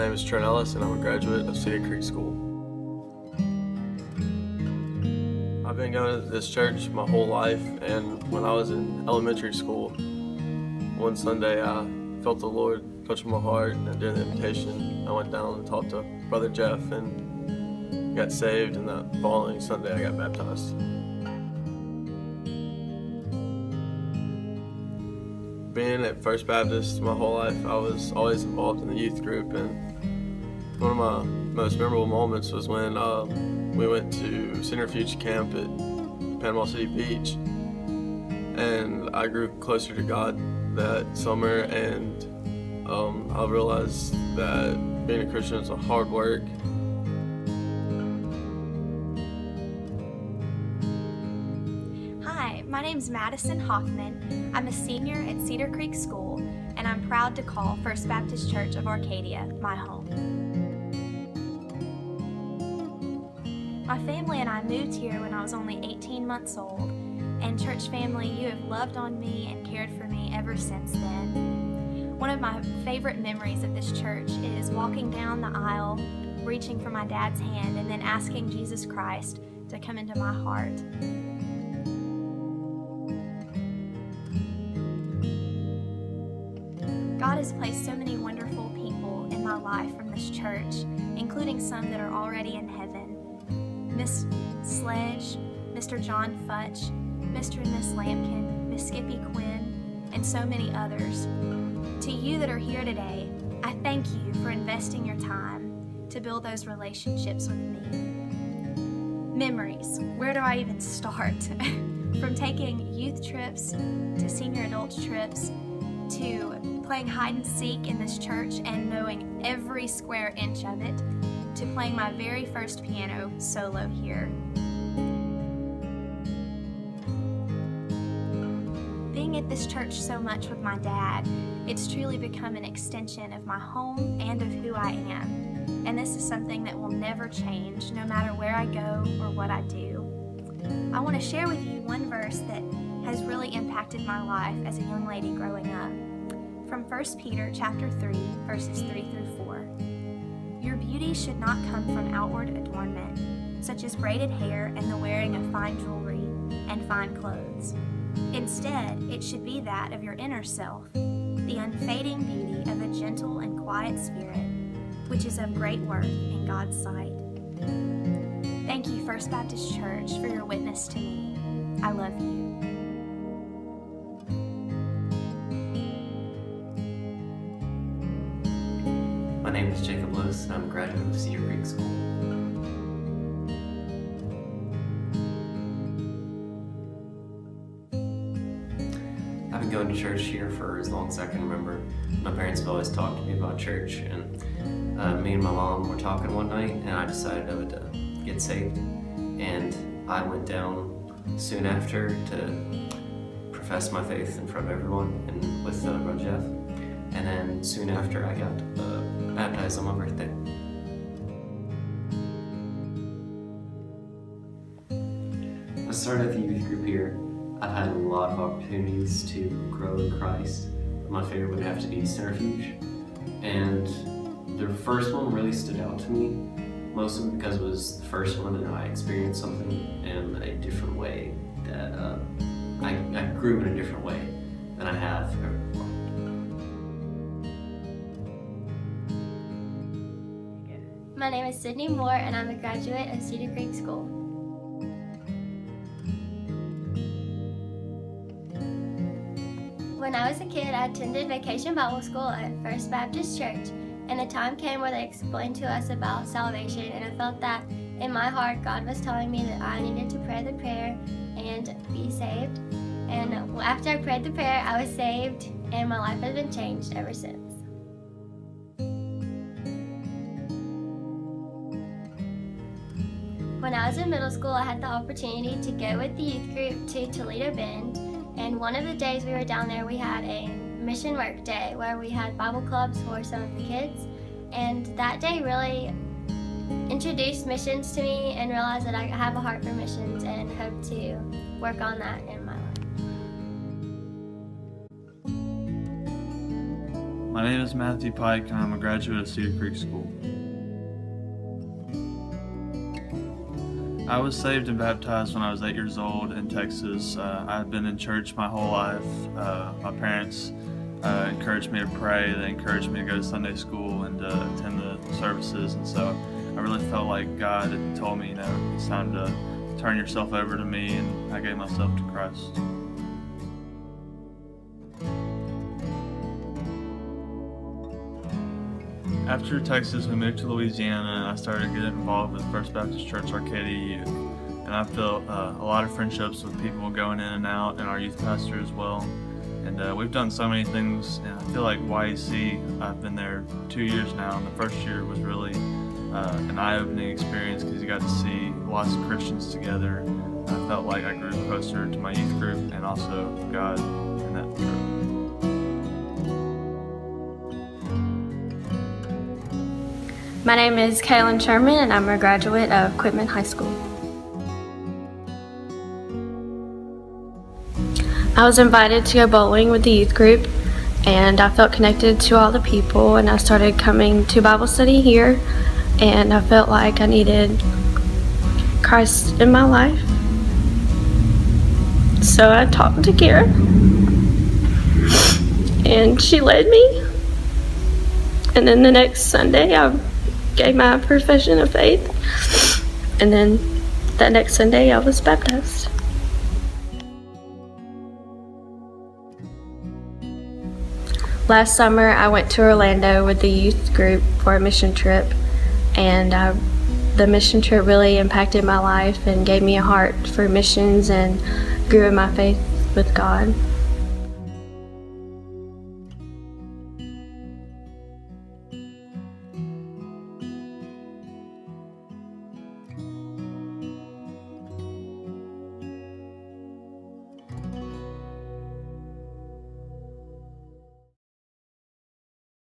name is Trent Ellis, and I'm a graduate of Cedar Creek School. I've been going to this church my whole life, and when I was in elementary school, one Sunday I felt the Lord touch my heart, and during the invitation I went down and talked to Brother Jeff and got saved, and the following Sunday I got baptized. Being at First Baptist my whole life, I was always involved in the youth group, and one of my most memorable moments was when we went to Centrifuge Camp at Panama City Beach, and I grew closer to God that summer, and I realized that being a Christian is a hard work. Hi, my name's Madison Hoffman. I'm a senior at Cedar Creek School, and I'm proud to call First Baptist Church of Arcadia my home. My family and I moved here when I was only 18 months old, and church family, you have loved on me and cared for me ever since then. One of my favorite memories of this church is walking down the aisle, reaching for my dad's hand, and then asking Jesus Christ to come into my heart. God has placed so many wonderful people in my life from this church, including some that are already in heaven. Miss Sledge, Mr. John Futch, Mr. and Miss Lampkin, Miss Skippy Quinn, and so many others. To you that are here today, I thank you for investing your time to build those relationships with me. Memories, where do I even start? From taking youth trips to senior adult trips to playing hide and seek in this church and knowing every square inch of it, to playing my very first piano solo here. Being at this church so much with my dad, it's truly become an extension of my home and of who I am. And this is something that will never change, no matter where I go or what I do. I want to share with you one verse that has really impacted my life as a young lady growing up. From 1 Peter chapter 3, verses 3 through 4. Your beauty should not come from outward adornment, such as braided hair and the wearing of fine jewelry and fine clothes. Instead, it should be that of your inner self, the unfading beauty of a gentle and quiet spirit, which is of great worth in God's sight. Thank you, First Baptist Church, for your witness to me. I love you. My name is Jacob Lewis, and I'm a graduate of Cedar Creek School. I've been going to church here for as long as I can remember. My parents have always talked to me about church, and me and my mom were talking one night, and I decided I would get saved. And I went down soon after to profess my faith in front of everyone and with Brother Jeff. And then soon after, I got baptized on my birthday. I started the youth group here. I've had a lot of opportunities to grow in Christ. My favorite would have to be Centrifuge. And the first one really stood out to me, mostly because it was the first one and I experienced something in a different way that I grew in a different way than I have ever before. My name is Sydney Moore, and I'm a graduate of Cedar Creek School. When I was a kid, I attended Vacation Bible School at First Baptist Church, and a time came where they explained to us about salvation, and I felt that in my heart God was telling me that I needed to pray the prayer and be saved. And after I prayed the prayer, I was saved, and my life has been changed ever since. When I was in middle school, I had the opportunity to go with the youth group to Toledo Bend, and one of the days we were down there, we had a mission work day where we had Bible clubs for some of the kids, and that day really introduced missions to me and realized that I have a heart for missions and hope to work on that in my life. My name is Matthew Pike, and I'm a graduate of Cedar Creek School. I was saved and baptized when I was 8 years old in Texas. I had been in church my whole life. My parents encouraged me to pray. They encouraged me to go to Sunday school and attend the services. And so I really felt like God had told me, it's time to turn yourself over to me, and I gave myself to Christ. After Texas, we moved to Louisiana, and I started getting involved with First Baptist Church Arcadia Youth. And I built a lot of friendships with people going in and out, and our youth pastor as well. And we've done so many things, and I feel like YEC, I've been there 2 years now, and the first year was really an eye-opening experience because you got to see lots of Christians together. I felt like I grew closer to my youth group and also God in that group. My name is Kaylin Sherman, and I'm a graduate of Quitman High School. I was invited to go bowling with the youth group, and I felt connected to all the people, and I started coming to Bible study here, and I felt like I needed Christ in my life. So I talked to Kara, and she led me, and then the next Sunday I gave my profession of faith, and then that next Sunday I was baptized. Last summer I went to Orlando with the youth group for a mission trip, and the mission trip really impacted my life and gave me a heart for missions and grew in my faith with God.